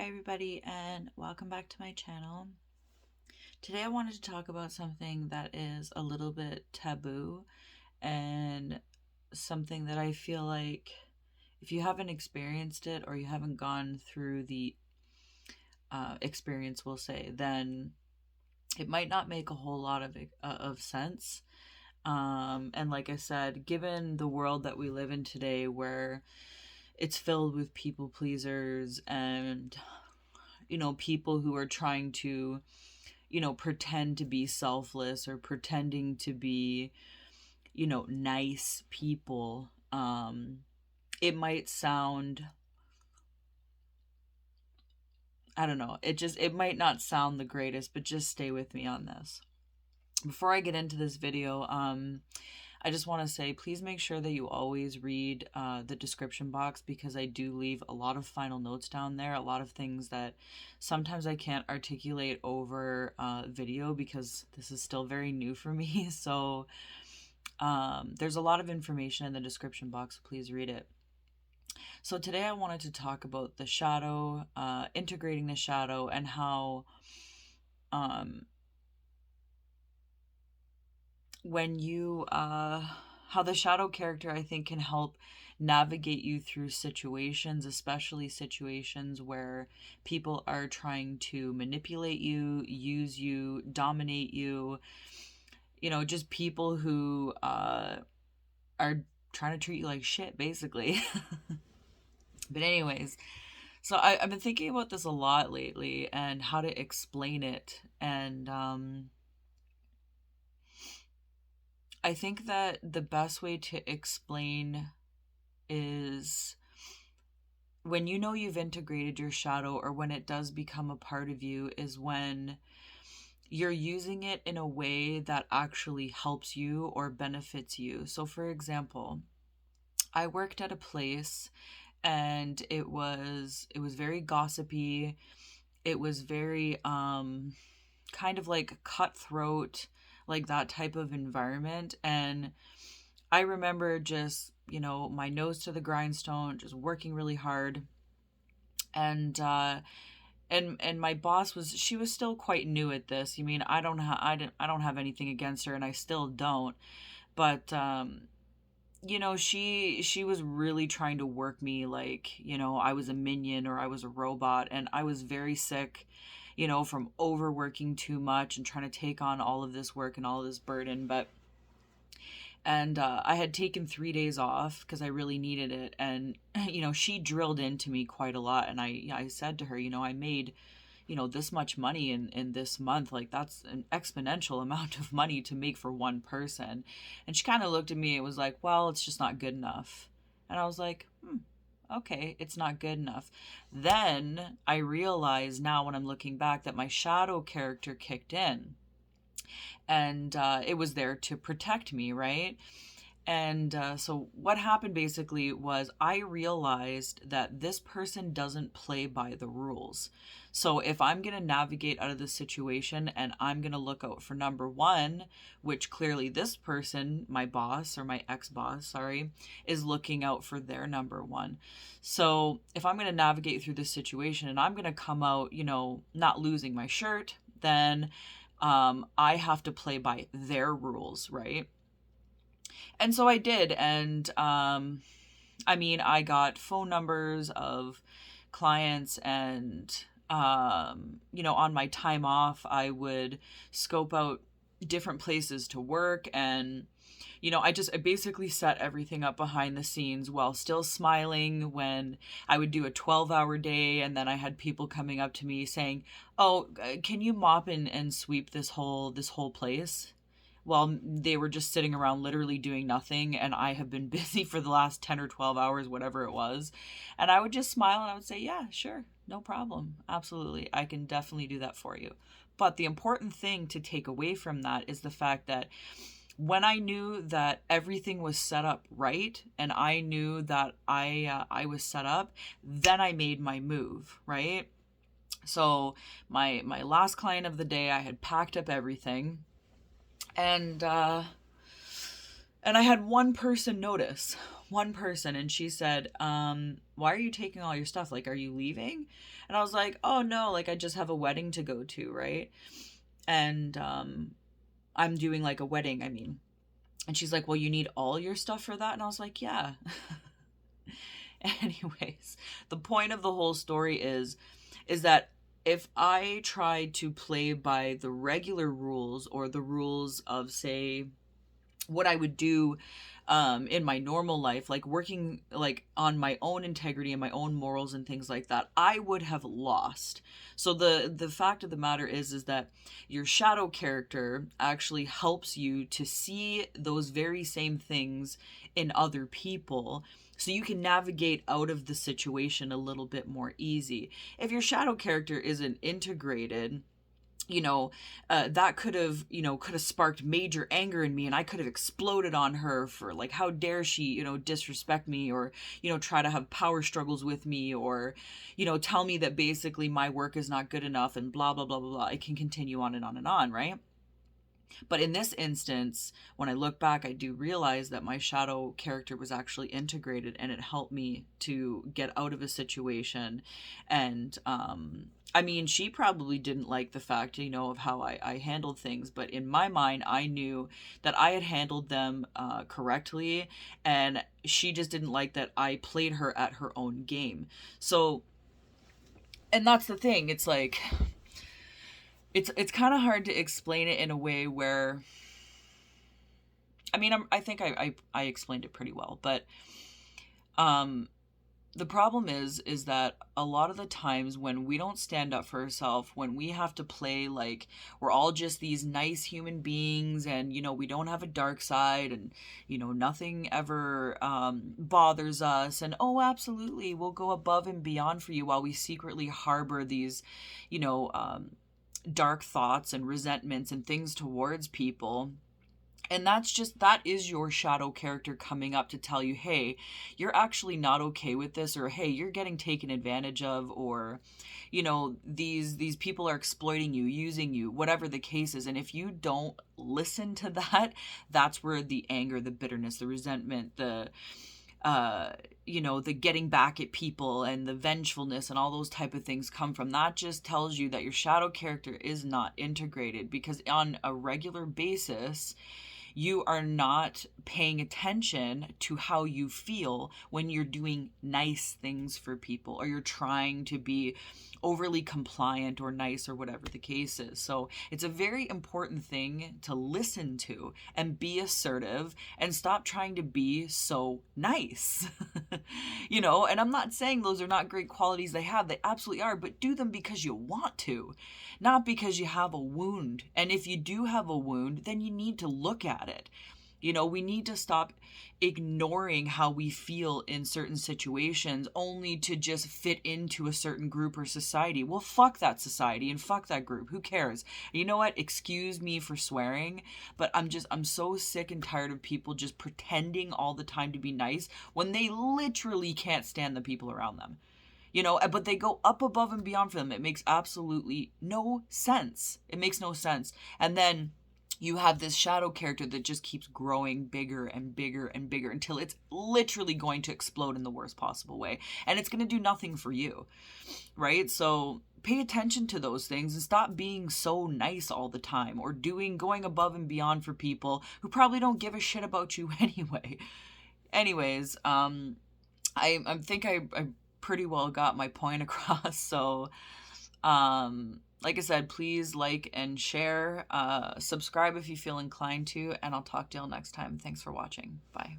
everybody, and welcome back to my channel. Today I wanted to talk about something that is a little bit taboo and something that I feel like if you haven't experienced it or you haven't gone through the experience, we'll say, then it might not make a whole lot of sense. And like I said, given the world that we live in today where it's filled with people pleasers and people who are trying to pretend to be selfless or pretending to be nice people, it might sound, I don't know, it might not sound the greatest, but just stay with me on this. Before I get into this video, I just want to say, please make sure that you always read the description box, because I do leave a lot of final notes down there, a lot of things that sometimes I can't articulate over video because this is still very new for me. So there's a lot of information in the description box, so please read it. So today I wanted to talk about the shadow, integrating the shadow, and how when you how the shadow character, I think, can help navigate you through situations, especially situations where people are trying to manipulate you, use you, dominate you, just people who are trying to treat you like shit, basically. But anyways, so I've been thinking about this a lot lately and how to explain it, and I think that the best way to explain is when you've integrated your shadow, or when it does become a part of you, is when you're using it in a way that actually helps you or benefits you. So for example, I worked at a place and it was very gossipy. It was very kind of like cutthroat, like that type of environment. And I remember just, my nose to the grindstone, just working really hard. And my boss she was still quite new at this. I don't have anything against her, and I still don't. But she was really trying to work me like, I was a minion or I was a robot, and I was very sick, from overworking too much and trying to take on all of this work and all of this burden. And I had taken 3 days off because I really needed it. And, she drilled into me quite a lot. And I said to her, I made, this much money in this month. Like, that's an exponential amount of money to make for one person. And she kind of looked at me and was like, well, it's just not good enough. And I was like, okay, it's not good enough. Then I realized now, when I'm looking back, that my shadow character kicked in. And it was there to protect me, right? And so what happened basically was I realized that this person doesn't play by the rules. So if I'm going to navigate out of the situation and I'm going to look out for number one, which clearly this person, my boss, or my ex-boss, sorry, is looking out for their number one. So if I'm going to navigate through this situation and I'm going to come out, not losing my shirt, then I have to play by their rules, right? And so I did. And I got phone numbers of clients, and on my time off, I would scope out different places to work. And I basically set everything up behind the scenes while still smiling when I would do a 12-hour day. And then I had people coming up to me saying, oh, can you mop and sweep this whole place? While they were just sitting around literally doing nothing, and I have been busy for the last 10 or 12 hours, whatever it was. And I would just smile and I would say, yeah, sure, no problem. Absolutely. I can definitely do that for you. But the important thing to take away from that is the fact that when I knew that everything was set up right, and I knew that I was set up, then I made my move, right? So my last client of the day, I had packed up everything, and I had one person notice, and she said, why are you taking all your stuff? Like, are you leaving? And I was like, oh no, like I just have a wedding to go to, right? And I'm doing like a wedding, I mean. And she's like, well, you need all your stuff for that? And I was like, yeah. Anyways, the point of the whole story is that if I tried to play by the regular rules, or the rules of, say, what I would do in my normal life, like working like on my own integrity and my own morals and things like that, I would have lost. So the fact of the matter is that your shadow character actually helps you to see those very same things in other people, so you can navigate out of the situation a little bit more easy. If your shadow character isn't integrated, that could have sparked major anger in me, and I could have exploded on her for like, how dare she, disrespect me, or, try to have power struggles with me, or, tell me that basically my work is not good enough, and blah, blah, blah, blah, blah. It can continue on and on and on, right? But in this instance, when I look back, I do realize that my shadow character was actually integrated, and it helped me to get out of a situation. And I mean, she probably didn't like the fact, of how I handled things, but in my mind, I knew that I had handled them correctly, and she just didn't like that I played her at her own game. So, and that's the thing. It's like, it's kind of hard to explain it in a way where, I mean, I think I explained it pretty well, but the problem is that a lot of the times when we don't stand up for ourselves, when we have to play like we're all just these nice human beings, and we don't have a dark side, and nothing ever bothers us, and oh, absolutely, we'll go above and beyond for you, while we secretly harbor these you know dark thoughts and resentments and things towards people. And that is your shadow character coming up to tell you, hey, you're actually not okay with this, or hey, you're getting taken advantage of, or these people are exploiting you, using you, whatever the case is. And if you don't listen to that, that's where the anger, the bitterness, the resentment, the getting back at people, and the vengefulness, and all those type of things come from. That just tells you that your shadow character is not integrated, because on a regular basis, you are not paying attention to how you feel when you're doing nice things for people, or you're trying to be overly compliant or nice, or whatever the case is. So it's a very important thing to listen to and be assertive, and stop trying to be so nice. And I'm not saying those are not great qualities they have. They absolutely are, but do them because you want to, not because you have a wound. And if you do have a wound, then you need to look at it. We need to stop ignoring how we feel in certain situations only to just fit into a certain group or society. Well, fuck that society and fuck that group. Who cares? You know what? Excuse me for swearing, but I'm so sick and tired of people just pretending all the time to be nice when they literally can't stand the people around them. But they go up above and beyond for them. It makes absolutely no sense. It makes no sense. And then you have this shadow character that just keeps growing bigger and bigger and bigger, until it's literally going to explode in the worst possible way. And it's going to do nothing for you, right? So pay attention to those things, and stop being so nice all the time, or going above and beyond for people who probably don't give a shit about you anyway. Anyways, I think I pretty well got my point across. So, like I said, please like and share, subscribe if you feel inclined to, and I'll talk to y'all next time. Thanks for watching. Bye.